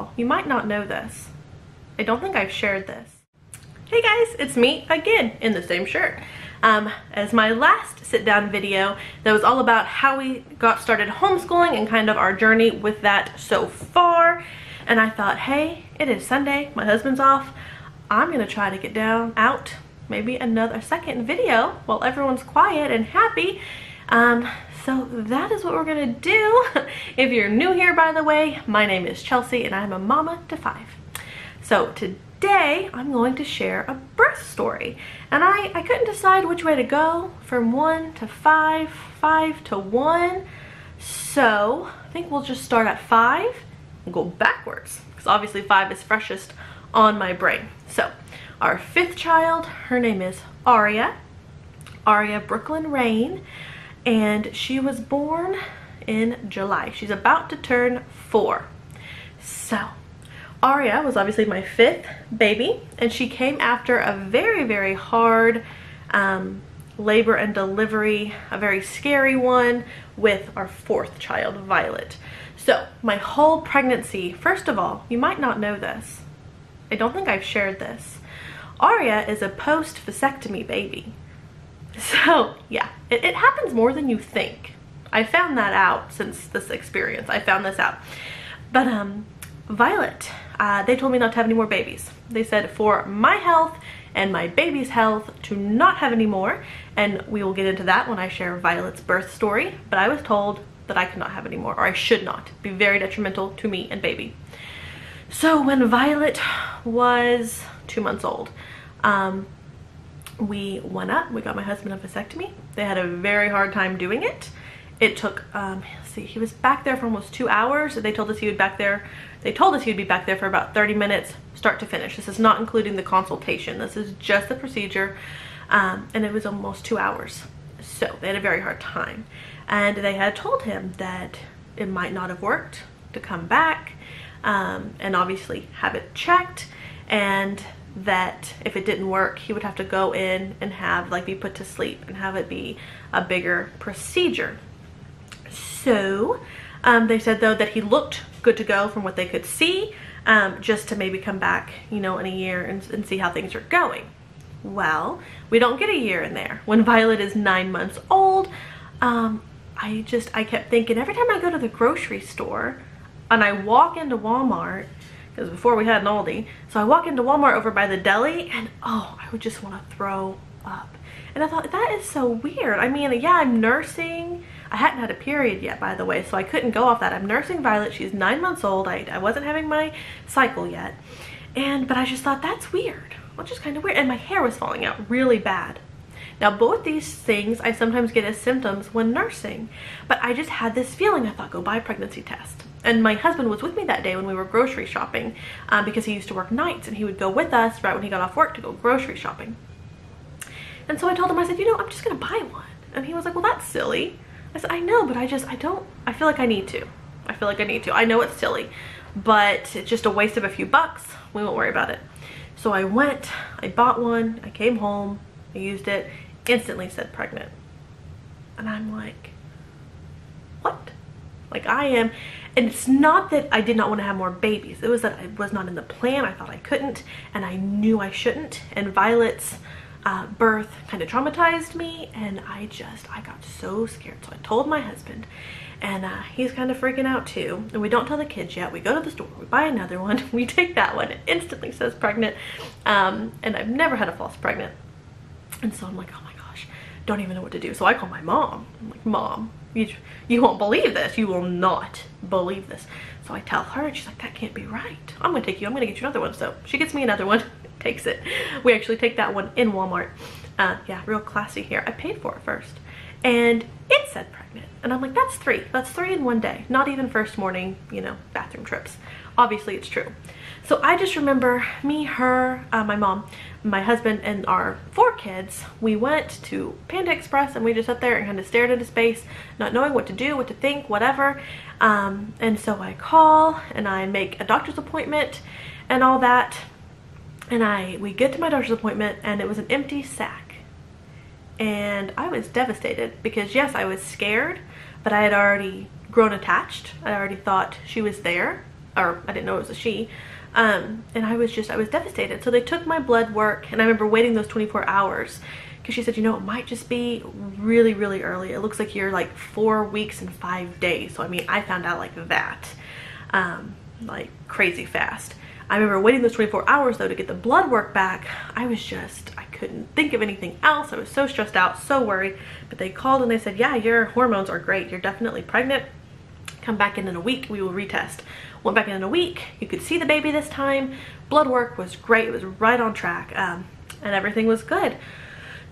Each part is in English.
all, you might not know this. I don't think I've shared this. Hey guys, it's me again in the same shirt. As my last sit down video that was all about how we got started homeschooling and kind of our journey with that so far. And I thought, hey, it is Sunday, my husband's off. I'm gonna try to get out maybe a second video while everyone's quiet and happy. So that is what we're gonna do. If you're new here, by the way, my name is Chelsea and I'm a mama to 5. So today I'm going to share a birth story, and I couldn't decide which way to go, from 1 to 5, 5 to 1. So I think we'll just start at 5 and go backwards, because obviously 5 is freshest on my brain. So our 5th child, her name is Aria Brooklyn Rain, and she was born in July. She's about to turn 4. So Aria was obviously my 5th baby, and she came after a very, very hard labor and delivery, a very scary one with our 4th child, Violet. So my whole pregnancy, first of all, you might not know this. I don't think I've shared this. Aria is a post-vasectomy baby. So yeah, it happens more than you think. I found that out since this experience. I found this out. But Violet, they told me not to have any more babies. They said for my health and my baby's health to not have any more, and we will get into that when I share Violet's birth story. But I was told that I could not have any more, or I should not. It'd be very detrimental to me and baby. So when Violet was 2 months old, we went up, we got my husband a vasectomy. They had a very hard time doing it. It took, let's see, he was back there for almost 2 hours. They told us he would be back there for about 30 minutes, start to finish. This is not including the consultation. This is just the procedure, and it was almost 2 hours. So they had a very hard time. And they had told him that it might not have worked to come back, and obviously have it checked, and that if it didn't work, he would have to go in and be put to sleep and have it be a bigger procedure. So they said though that he looked good to go from what they could see, just to maybe come back, in a year and see how things are going. Well, we don't get a year in there. When Violet is 9 months old, I kept thinking, every time I go to the grocery store and I walk into Walmart, because before we had an Aldi, so I walk into Walmart over by the deli, and oh, I would just want to throw up. And I thought, that is so weird. I mean, yeah, I'm nursing. I hadn't had a period yet, by the way, so I couldn't go off that. I'm nursing Violet. She's 9 months old. I wasn't having my cycle yet. But I just thought, that's weird. Well, just kind of weird. And my hair was falling out really bad. Now, both these things I sometimes get as symptoms when nursing, but I just had this feeling. I thought, go buy a pregnancy test. And my husband was with me that day when we were grocery shopping, because he used to work nights, and he would go with us right when he got off work to go grocery shopping. And so I told him, I said, I'm just gonna buy one. And he was like, well, that's silly. I said, I know, but I feel like I need to. I know it's silly, but it's just a waste of a few bucks. We won't worry about it. So I went, I bought one, I came home, I used it, instantly said pregnant. And I'm like, what? Like, I am. And it's not that I did not want to have more babies. It was that it was not in the plan. I thought I couldn't, and I knew I shouldn't. And Violet's birth kind of traumatized me, and I got so scared. So I told my husband, and he's kind of freaking out too. And we don't tell the kids yet. We go to the store, we buy another one, we take that one. It instantly says pregnant, and I've never had a false pregnant. And so I'm like, oh my gosh, don't even know what to do. So I call my mom. I'm like, Mom, you won't believe this. You will not believe this. So I tell her, and she's like, that can't be right. I'm gonna get you another one. So she gets me another one, takes it. We actually take that one in Walmart. Yeah, real classy here. I paid for it first, and it said pregnant. And I'm like, that's 3. That's 3 in one day. Not even first morning, bathroom trips. Obviously it's true. So I just remember me, her, my mom, my husband, and our 4 kids. We went to Panda Express, and we just sat there and kind of stared into space, not knowing what to do, what to think, whatever. And so I call and I make a doctor's appointment and all that. And we get to my doctor's appointment, and it was an empty sack. And I was devastated because, yes, I was scared, but I had already grown attached. I already thought she was there. or I didn't know it was a she. And I was devastated. So they took my blood work, and I remember waiting those 24 hours because she said, you know, it might just be really, really early. It looks like you're like 4 weeks and 5 days. So I mean, I found out like that, like crazy fast. I remember waiting those 24 hours though to get the blood work back. I couldn't think of anything else. I was so stressed out, so worried. But they called and they said, yeah, your hormones are great. You're definitely pregnant. Come back in a week, we will retest. Went back in a week. You could see the baby this time. Blood work was great. It was right on track, and everything was good.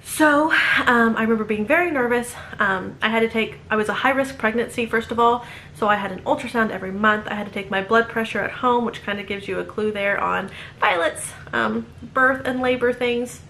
So I remember being very nervous. I was a high-risk pregnancy, first of all, so I had an ultrasound every month. I had to take my blood pressure at home, which kind of gives you a clue there on Violet's birth and labor things.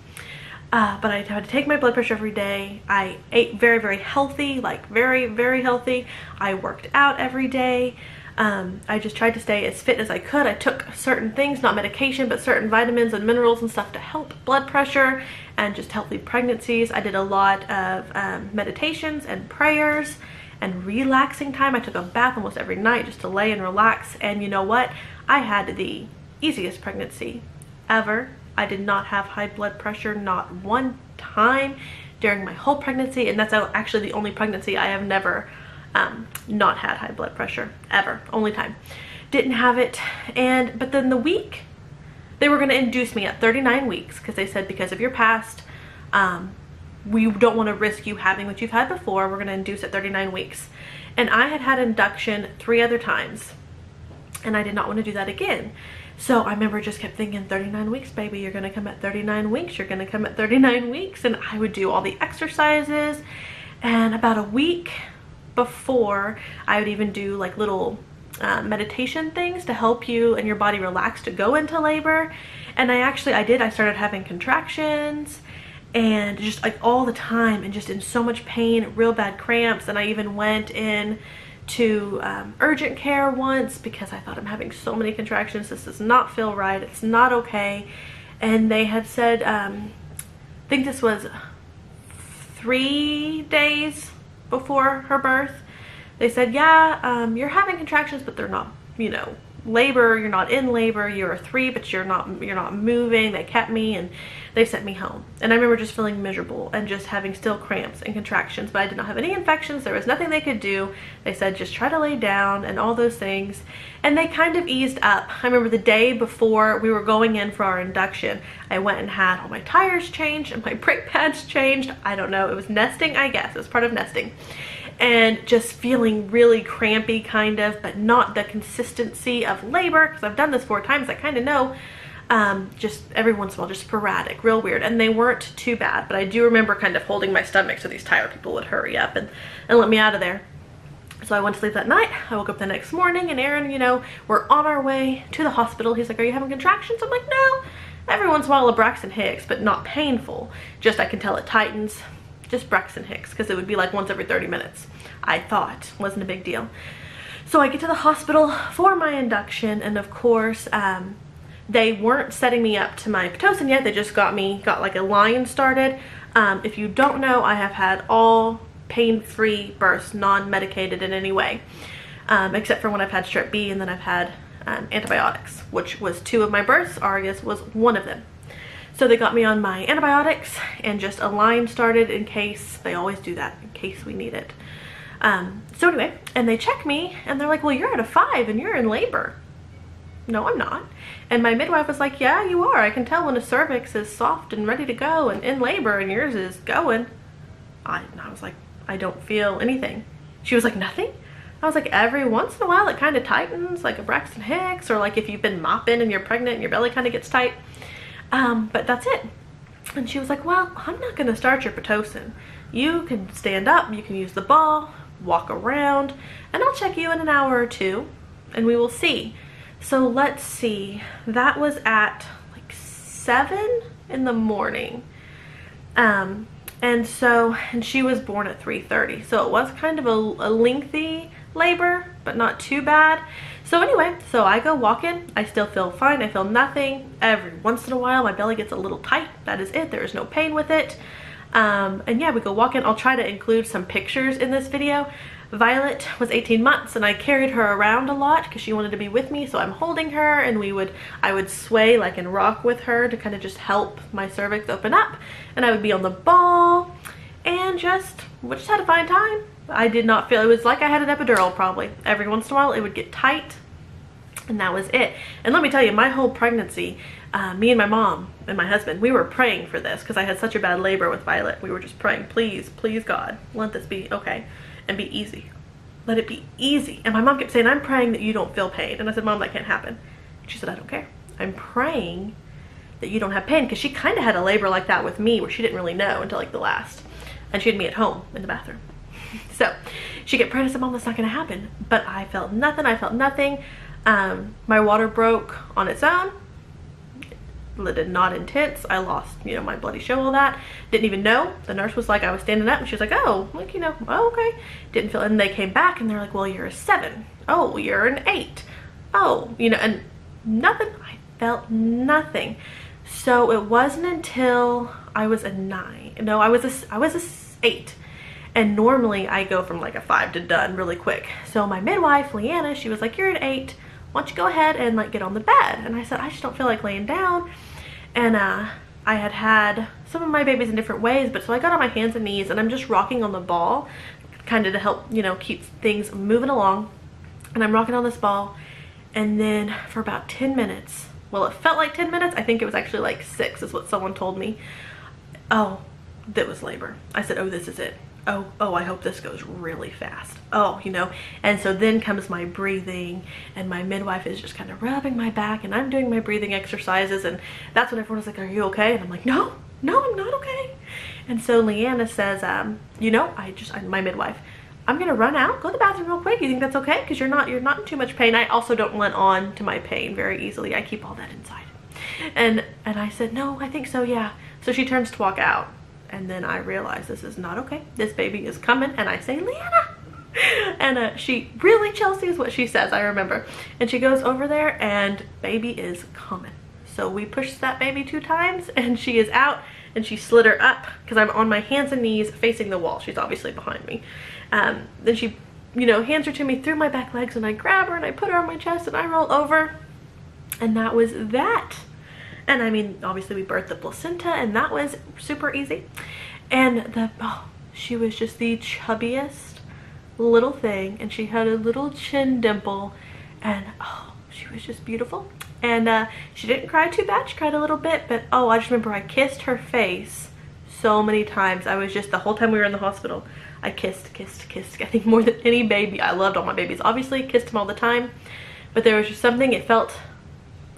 But I had to take my blood pressure every day. I ate very, very healthy, like very, very healthy. I worked out every day. I just tried to stay as fit as I could. I took certain things, not medication, but certain vitamins and minerals and stuff to help blood pressure and just healthy pregnancies. I did a lot of meditations and prayers and relaxing time. I took a bath almost every night just to lay and relax. And you know what? I had the easiest pregnancy ever. I did not have high blood pressure, not one time during my whole pregnancy. And that's actually the only pregnancy I have never not had high blood pressure, ever. Only time. Didn't have it. But then the week, they were going to induce me at 39 weeks because they said because of your past, we don't want to risk you having what you've had before. We're going to induce at 39 weeks. And I had had induction 3 other times, and I did not want to do that again. So I remember just kept thinking, 39 weeks, baby, you're going to come at 39 weeks. You're going to come at 39 weeks. And I would do all the exercises. And about a week before, I would even do like little meditation things to help you and your body relax to go into labor. And I started having contractions and just like all the time and just in so much pain, real bad cramps. And I even went in to urgent care once because I thought, I'm having so many contractions. This does not feel right. It's not okay. And they had said, I think this was 3 days before her birth, they said, yeah, you're having contractions, but they're not, you know, labor. You're not in labor. You're a 3, but you're not moving. They kept me and they sent me home. And I remember just feeling miserable and just having still cramps and contractions, but I did not have any infections. There was nothing they could do. They said, just try to lay down and all those things. And they kind of eased up. I remember the day before we were going in for our induction, I went and had all my tires changed and my brake pads changed. I don't know. It was nesting, I guess. It was part of nesting. And just feeling really crampy kind of, but not the consistency of labor, because I've done this 4 times. I kind of know, just every once in a while, just sporadic, real weird. And they weren't too bad, but I do remember kind of holding my stomach so these tire people would hurry up and let me out of there. So I went to sleep that night. I woke up the next morning and Aaron, you know, we're on our way to the hospital. He's like, are you having contractions? I'm like, no. Every once in a while a Braxton Hicks, but not painful. Just I can tell it tightens. Just Braxton Hicks, because it would be like once every 30 minutes. I thought wasn't a big deal. So I get to the hospital for my induction, and of course they weren't setting me up to my Pitocin yet. They just got like a line started. If you don't know, I have had all pain-free births, non-medicated in any way, except for when I've had strep B, and then I've had antibiotics, which was 2 of my births. Aria's was 1 of them. So they got me on my antibiotics and just a line started in case. They always do that in case we need it. So anyway, and they check me and they're like, well, you're at a 5 and you're in labor. No, I'm not. And my midwife was like, yeah, you are. I can tell when a cervix is soft and ready to go and in labor and yours is going. I was like, I don't feel anything. She was like, nothing? I was like, every once in a while it kind of tightens, like a Braxton Hicks, or like if you've been mopping and you're pregnant and your belly kind of gets tight. But that's it. And she was like, well, I'm not going to start your Pitocin. You can stand up, you can use the ball, walk around, and I'll check you in an hour or 2 and we will see. So let's see, that was at like 7 in the morning. And she was born at 3:30. So it was kind of a lengthy labor, but not too bad. So anyway, so I go walk in. I still feel fine. I feel nothing. Every once in a while, my belly gets a little tight. That is it. There is no pain with it. And yeah, we go walk in. I'll try to include some pictures in this video. Violet was 18 months and I carried her around a lot because she wanted to be with me, so I'm holding her and I would sway like and rock with her to kind of just help my cervix open up, and I would be on the ball and we just had a fine time. I did not feel, it was like I had an epidural probably. Every once in a while it would get tight and that was it. And let me tell you, my whole pregnancy, me and my mom and my husband, we were praying for this because I had such a bad labor with Violet. We were just praying, please, please God, let this be okay and be easy. Let it be easy. And my mom kept saying, I'm praying that you don't feel pain. And I said, Mom, that can't happen. She said, I don't care. I'm praying that you don't have pain, because she kind of had a labor like that with me where she didn't really know until like the last. And she had me at home in the bathroom. So she kept praying. I said, Mom, that's not going to happen. But I felt nothing. I felt nothing. My water broke on its own. Not intense. I lost, you know, my bloody show, all that. Didn't even know. The nurse was like, I was standing up and she was like, oh, like, you know, oh, okay. Didn't feel, and they came back and they're like, well, you're a 7. Oh, you're an 8. Oh, you know, and nothing. I felt nothing. So it wasn't until I was a 9. No, I was a 8. And normally I go from like a 5 to done really quick. So my midwife, Leanna, she was like, you're an 8. Why don't you go ahead and like get on the bed? And I said, I just don't feel like laying down. And I had some of my babies in different ways, but so I got on my hands and knees and I'm just rocking on the ball kind of to help, you know, keep things moving along. And I'm rocking on this ball, and then for about 10 minutes, well, it felt like 10 minutes. I think it was actually like 6 is what someone told me. Oh, that was labor. I said, oh, this is it. Oh, I hope this goes really fast. Oh, you know, and so then comes my breathing, and my midwife is just kind of rubbing my back and I'm doing my breathing exercises, and that's when everyone was like, are you okay? And I'm like, no, I'm not okay. And so Leanna says, you know, my midwife, I'm gonna run out, go to the bathroom real quick. You think that's okay? Because you're not in too much pain. I also don't let on to my pain very easily. I keep all that inside. And I said, no, I think so, yeah. So she turns to walk out. And then I realized this is not okay. This baby is coming. And I say, Leanna. And she, really, Chelsea, is what she says, I remember. And she goes over there and baby is coming. So we pushed that baby 2 times and she is out, and she slid her up because I'm on my hands and knees facing the wall. She's obviously behind me. Then she, you know, hands her to me through my back legs, and I grab her and I put her on my chest and I roll over. And that was that. And I mean, obviously we birthed the placenta and that was super easy. And she was just the chubbiest little thing, and she had a little chin dimple, and oh, she was just beautiful. And she didn't cry too bad. She cried a little bit, but oh, I just remember I kissed her face so many times. I was just, the whole time we were in the hospital, I kissed. I think more than any baby. I loved all my babies, obviously, kissed them all the time, but there was just something, it felt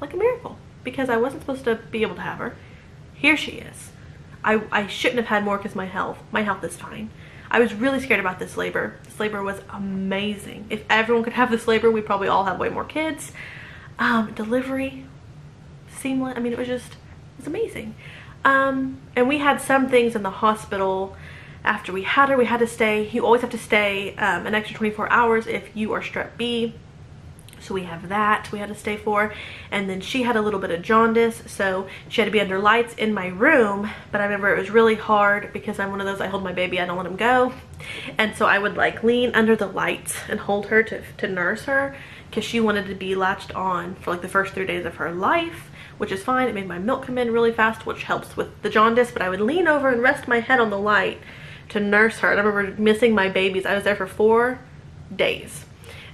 like a miracle. Because I wasn't supposed to be able to have her. Here she is. I shouldn't have had more because my health is fine. I was really scared about this labor. This labor was amazing. If everyone could have this labor, we'd probably all have way more kids. Delivery, seamless. I mean, it was amazing. And we had some things in the hospital after we had her. We had to stay, you always have to stay an extra 24 hours if you are strep B. So we have that we had to stay for. And then she had a little bit of jaundice, so she had to be under lights in my room. But I remember it was really hard because I'm one of those, I hold my baby, I don't let him go. And so I would like lean under the lights and hold her to nurse her, because she wanted to be latched on for like the first 3 days of her life, which is fine. It made my milk come in really fast, which helps with the jaundice. But I would lean over and rest my head on the light to nurse her. And I remember missing my babies. I was there for 4 days.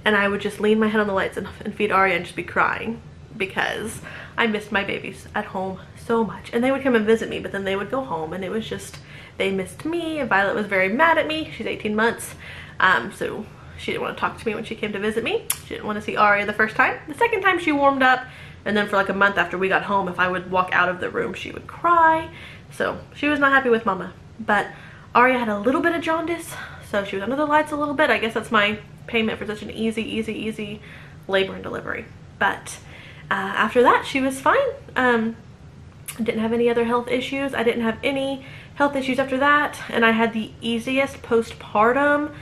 And I would just lean my head on the lights and feed Aria and just be crying because I missed my babies at home so much. And they would come and visit me, but then they would go home, and it was just, they missed me. And Violet was very mad at me. She's 18 months. So she didn't want to talk to me when she came to visit me. She didn't want to see Aria the first time. The second time she warmed up. And then for like a month after we got home, if I would walk out of the room, she would cry. So she was not happy with Mama. But Aria had a little bit of jaundice, so she was under the lights a little bit. I guess that's my payment for such an easy labor and delivery. But after that, she was fine. Didn't have any other health issues. I didn't have any health issues after that, and I had the easiest postpartum.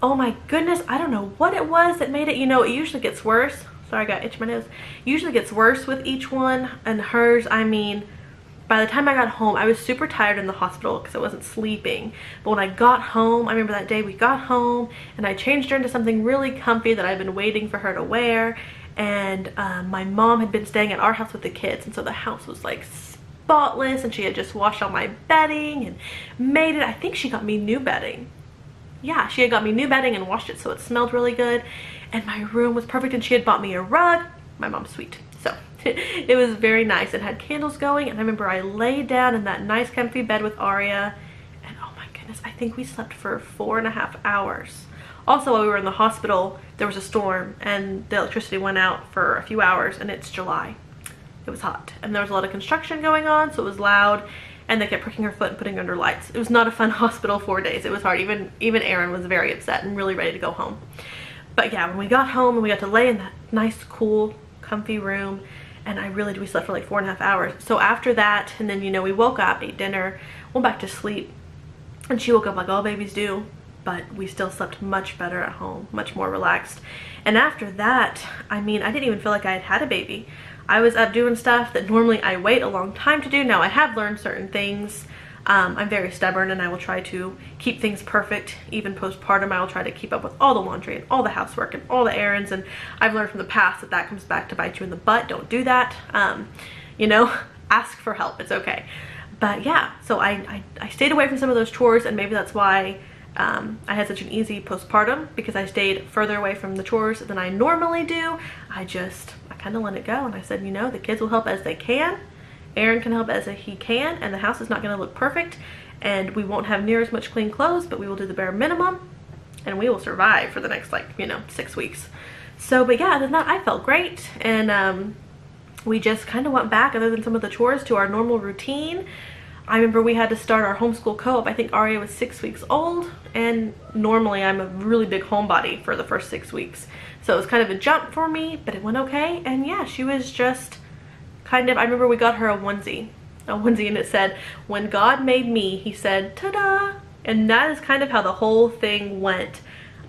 Oh my goodness, I don't know what it was that made it. You know, it usually gets worse. Sorry, I got itch my nose. Usually gets worse with each one, and hers, I mean, by the time I got home, I was super tired in the hospital because I wasn't sleeping. But when I got home, I remember that day we got home and I changed her into something really comfy that I've been waiting for her to wear. And my mom had been staying at our house with the kids, and so the house was like spotless, and she had just washed all my bedding and made it. I think she got me new bedding. Yeah, she had got me new bedding and washed it so it smelled really good, and my room was perfect, and she had bought me a rug. My mom's sweet. So it was very nice. It had candles going, and I remember I laid down in that nice comfy bed with Aria, and oh my goodness, I think we slept for 4.5 hours. Also, while we were in the hospital, there was a storm and the electricity went out for a few hours, and it's July. It was hot and there was a lot of construction going on, so it was loud, and they kept pricking her foot and putting her under lights. It was not a fun hospital 4 days. It was hard. Even Aaron was very upset and really ready to go home. But yeah, when we got home and we got to lay in that nice, cool, comfy room, and we slept for like 4.5 hours. So after that, and then, you know, we woke up, ate dinner, went back to sleep, and she woke up like all babies do. But we still slept much better at home, much more relaxed. And after that, I mean, I didn't even feel like I had had a baby. I was up doing stuff that normally I wait a long time to do. Now, I have learned certain things. I'm very stubborn, and I will try to keep things perfect. Even postpartum, I will try to keep up with all the laundry and all the housework and all the errands. And I've learned from the past that that comes back to bite you in the butt. Don't do that. You know, ask for help. It's okay. But yeah, so I stayed away from some of those chores, and maybe that's why I had such an easy postpartum, because I stayed further away from the chores than I normally do. I kind of let it go, and I said, you know, the kids will help as they can. Aaron can help as he can, and the house is not going to look perfect, and we won't have near as much clean clothes, but we will do the bare minimum, and we will survive for the next, like, you know, 6 weeks. So, but yeah, other than that, I felt great, and we just kind of went back, other than some of the chores, to our normal routine. I remember we had to start our homeschool co-op. I think Aria was 6 weeks old, and normally I'm a really big homebody for the first 6 weeks. So it was kind of a jump for me, but it went okay. And yeah, she was just kind of, I remember we got her a onesie, and it said, "When God made me," he said, "ta-da." And that is kind of how the whole thing went.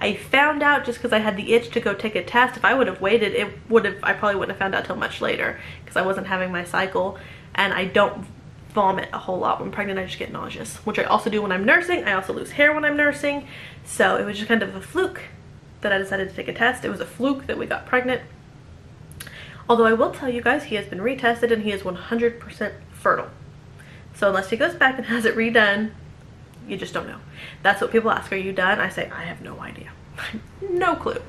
I found out just because I had the itch to go take a test. If I would have waited, I probably wouldn't have found out till much later, because I wasn't having my cycle, and I don't vomit a whole lot when pregnant. I just get nauseous, which I also do when I'm nursing. I also lose hair when I'm nursing. So it was just kind of a fluke that I decided to take a test. It was a fluke that we got pregnant. Although I will tell you guys, he has been retested and he is 100% fertile. So unless he goes back and has it redone, you just don't know. That's what people ask, are you done? I say, I have no idea. No clue.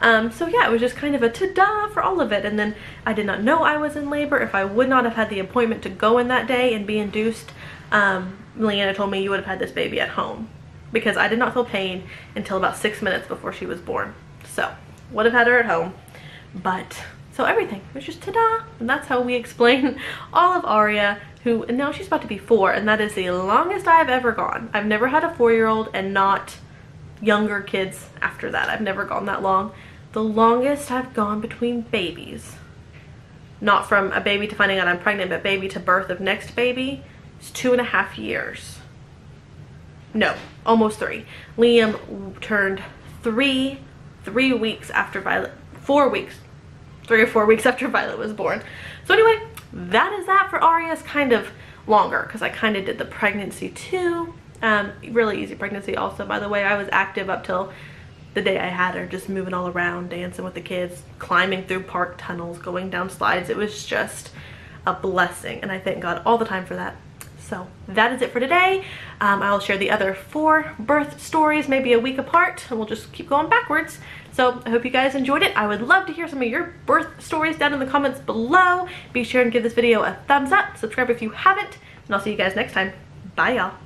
So yeah, it was just kind of a ta-da for all of it. And then I did not know I was in labor. If I would not have had the appointment to go in that day and be induced, Leanna told me, you would have had this baby at home, because I did not feel pain until about 6 minutes before she was born. So would have had her at home. But so everything was just ta-da, and that's how we explain all of Aria, who now she's about to be 4, and that is the longest I've ever gone. I've never had a 4-year-old, and not younger kids after that. I've never gone that long. The longest I've gone between babies, not from a baby to finding out I'm pregnant, but baby to birth of next baby, is 2.5 years. No, almost 3. Liam turned 3 weeks after Violet, 4 weeks, 3 or 4 weeks after Violet was born. So anyway, that is that for Aria's kind of longer, because I kind of did the pregnancy too. Really easy pregnancy also, by the way. I was active up till the day I had her, just moving all around, dancing with the kids, climbing through park tunnels, going down slides. It was just a blessing, and I thank God all the time for that. So that is it for today. I'll share the other 4 birth stories maybe a week apart, and we'll just keep going backwards. So I hope you guys enjoyed it. I would love to hear some of your birth stories down in the comments below. Be sure and give this video a thumbs up, subscribe if you haven't, and I'll see you guys next time. Bye y'all.